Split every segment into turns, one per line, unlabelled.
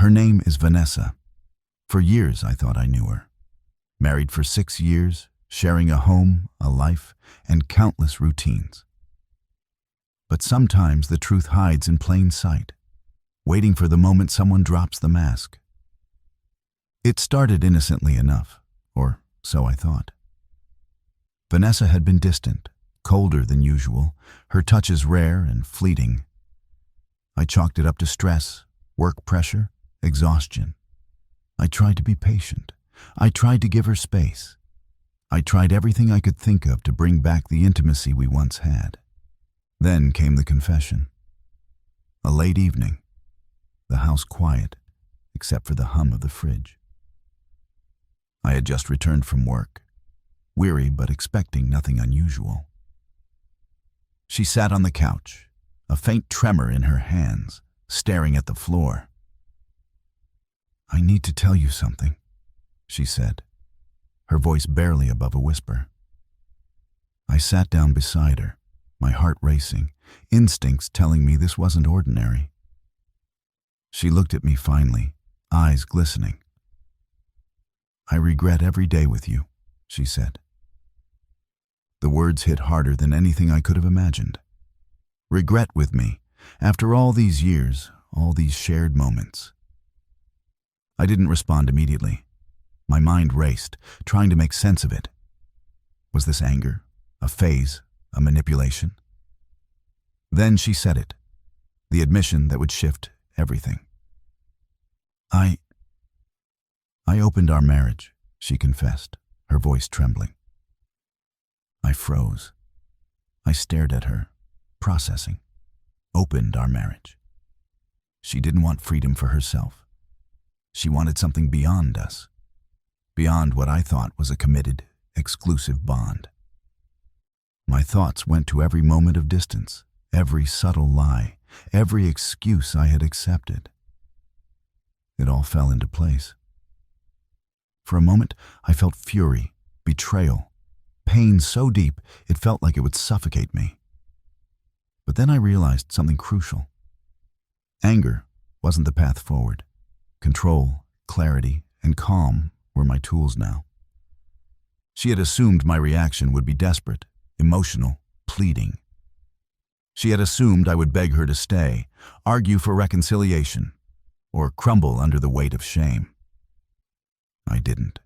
Her name is Vanessa. For years I thought I knew her. Married for 6 years, sharing a home, a life, and countless routines. But sometimes the truth hides in plain sight, waiting for the moment someone drops the mask. It started innocently enough, or so I thought. Vanessa had been distant, colder than usual, her touches rare and fleeting. I chalked it up to stress, work pressure, exhaustion. I tried to be patient. I tried to give her space. I tried everything I could think of to bring back the intimacy we once had. Then came the confession. A late evening, the house quiet, except for the hum of the fridge. I had just returned from work, weary but expecting nothing unusual. She sat on the couch, a faint tremor in her hands, staring at the floor. "I need to tell you something," she said, her voice barely above a whisper. I sat down beside her, my heart racing, instincts telling me this wasn't ordinary. She looked at me finally, eyes glistening. "I regret every day with you," she said. The words hit harder than anything I could have imagined. Regret with me, after all these years, all these shared moments. I didn't respond immediately. My mind raced, trying to make sense of it. Was this anger, a phase, a manipulation? Then she said it, the admission that would shift everything. I opened our marriage," she confessed, her voice trembling. I froze. I stared at her, processing. Opened our marriage. She didn't want freedom for herself. She wanted something beyond us, beyond what I thought was a committed, exclusive bond. My thoughts went to every moment of distance, every subtle lie, every excuse I had accepted. It all fell into place. For a moment, I felt fury, betrayal, pain so deep it felt like it would suffocate me. But then I realized something crucial. Anger wasn't the path forward. Control, clarity, and calm were my tools now. She had assumed my reaction would be desperate, emotional, pleading. She had assumed I would beg her to stay, argue for reconciliation, or crumble under the weight of shame. I didn't.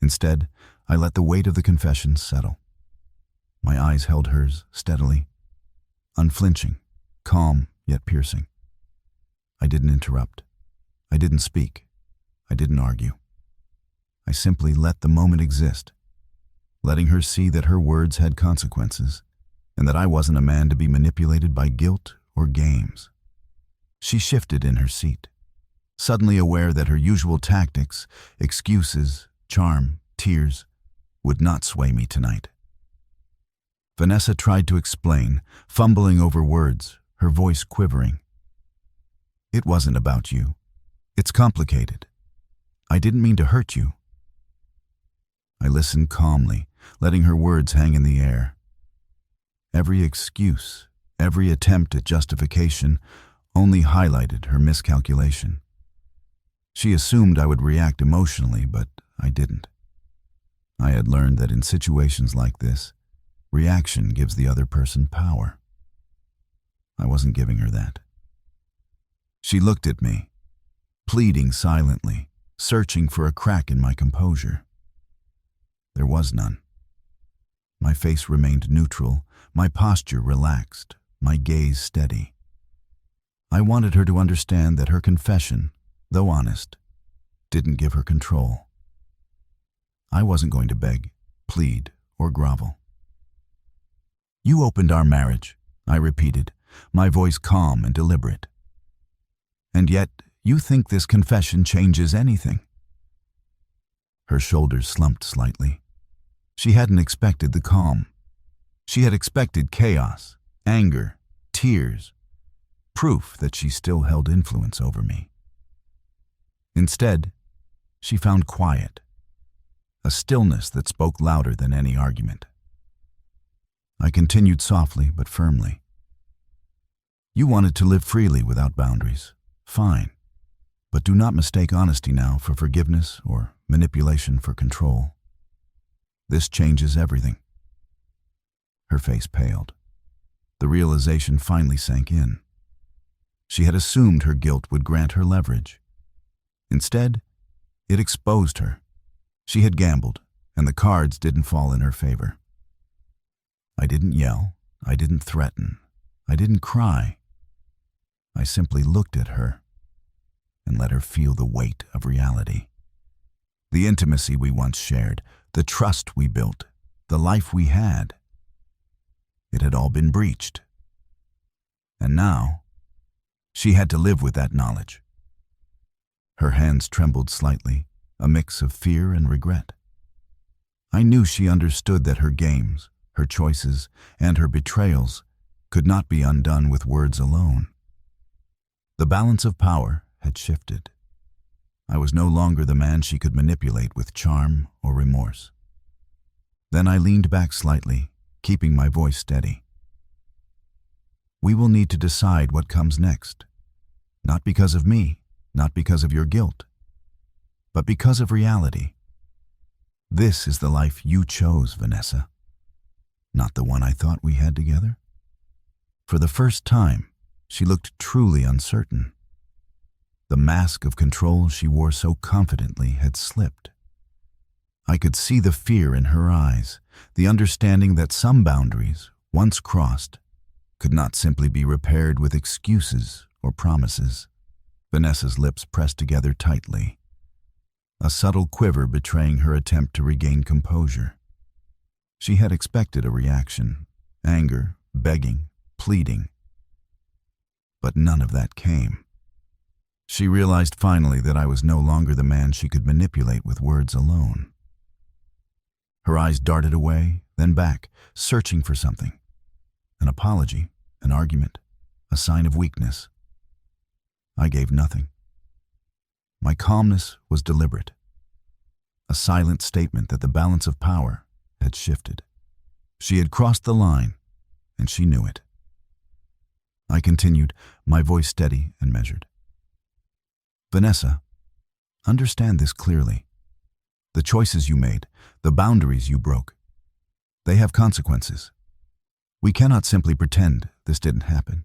Instead, I let the weight of the confession settle. My eyes held hers steadily, unflinching, calm yet piercing. I didn't interrupt. I didn't speak. I didn't argue. I simply let the moment exist, letting her see that her words had consequences, and that I wasn't a man to be manipulated by guilt or games. She shifted in her seat, suddenly aware that her usual tactics, excuses, charm, tears, would not sway me tonight. Vanessa tried to explain, fumbling over words, her voice quivering. "It wasn't about you. It's complicated. I didn't mean to hurt you." I listened calmly, letting her words hang in the air. Every excuse, every attempt at justification only highlighted her miscalculation. She assumed I would react emotionally, but I didn't. I had learned that in situations like this, reaction gives the other person power. I wasn't giving her that. She looked at me, pleading silently, searching for a crack in my composure. There was none. My face remained neutral, my posture relaxed, my gaze steady. I wanted her to understand that her confession, though honest, didn't give her control. I wasn't going to beg, plead, or grovel. "You opened our marriage," I repeated, my voice calm and deliberate. "And yet, you think this confession changes anything." Her shoulders slumped slightly. She hadn't expected the calm. She had expected chaos, anger, tears, proof that she still held influence over me. Instead, she found quiet, a stillness that spoke louder than any argument. I continued softly but firmly. "You wanted to live freely without boundaries. Fine. But do not mistake honesty now for forgiveness or manipulation for control. This changes everything. Her face paled. The realization finally sank in. She had assumed her guilt would grant her leverage. Instead, it exposed her. She had gambled, and the cards didn't fall in her favor. I didn't yell. I didn't threaten. I didn't cry. I simply looked at her and let her feel the weight of reality. The intimacy we once shared, the trust we built, the life we had. It had all been breached. And now, she had to live with that knowledge. Her hands trembled slightly, a mix of fear and regret. I knew she understood that her games, her choices, and her betrayals could not be undone with words alone. The balance of power had shifted. I was no longer the man she could manipulate with charm or remorse. Then I leaned back slightly, keeping my voice steady. We will need to decide what comes next. Not because of me, not because of your guilt, but because of reality. This is the life you chose, Vanessa, not the one I thought we had together. For the first time, she looked truly uncertain. The mask of control she wore so confidently had slipped. I could see the fear in her eyes, the understanding that some boundaries, once crossed, could not simply be repaired with excuses or promises. Vanessa's lips pressed together tightly, a subtle quiver betraying her attempt to regain composure. She had expected a reaction, anger, begging, pleading. But none of that came. She realized finally that I was no longer the man she could manipulate with words alone. Her eyes darted away, then back, searching for something. An apology, an argument, a sign of weakness. I gave nothing. My calmness was deliberate, a silent statement that the balance of power had shifted. She had crossed the line, and she knew it. I continued, my voice steady and measured. Vanessa, understand this clearly. The choices you made, the boundaries you broke, they have consequences. We cannot simply pretend this didn't happen.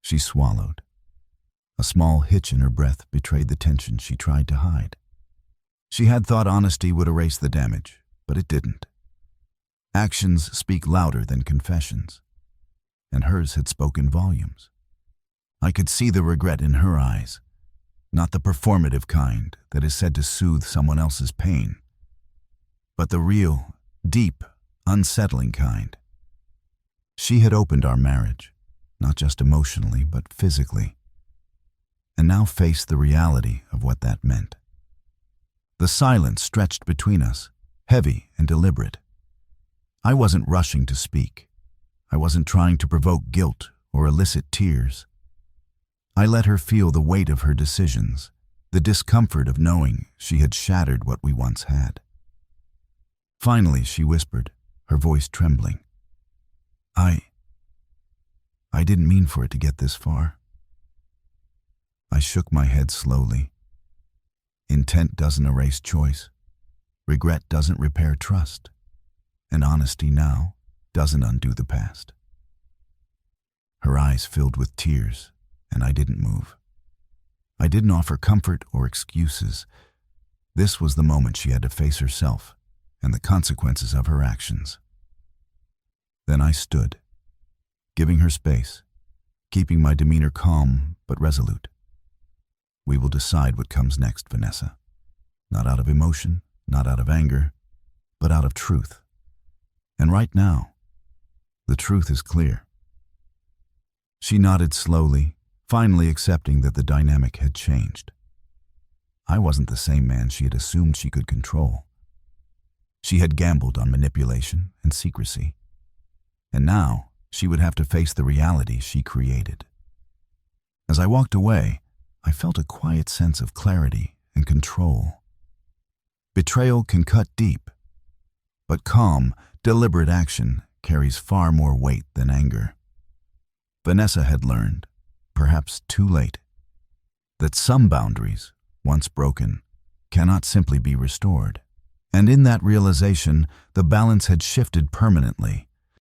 She swallowed. A small hitch in her breath betrayed the tension she tried to hide. She had thought honesty would erase the damage, but it didn't. Actions speak louder than confessions, and hers had spoken volumes. I could see the regret in her eyes, not the performative kind that is said to soothe someone else's pain, but the real, deep, unsettling kind. She had opened our marriage, not just emotionally, but physically, and now faced the reality of what that meant. The silence stretched between us, heavy and deliberate. I wasn't rushing to speak. I wasn't trying to provoke guilt or elicit tears. I let her feel the weight of her decisions, the discomfort of knowing she had shattered what we once had. Finally, she whispered, her voice trembling. I didn't mean for it to get this far. I shook my head slowly. Intent doesn't erase choice. Regret doesn't repair trust. And honesty now doesn't undo the past. Her eyes filled with tears, and I didn't move. I didn't offer comfort or excuses. This was the moment she had to face herself and the consequences of her actions. Then I stood, giving her space, keeping my demeanor calm but resolute. We will decide what comes next, Vanessa. Not out of emotion, not out of anger, but out of truth. And right now, the truth is clear. She nodded slowly, finally accepting that the dynamic had changed. I wasn't the same man she had assumed she could control. She had gambled on manipulation and secrecy. And now, she would have to face the reality she created. As I walked away, I felt a quiet sense of clarity and control. Betrayal can cut deep, but calm, deliberate action carries far more weight than anger. Vanessa had learned, perhaps too late, that some boundaries, once broken, cannot simply be restored. And in that realization, the balance had shifted permanently.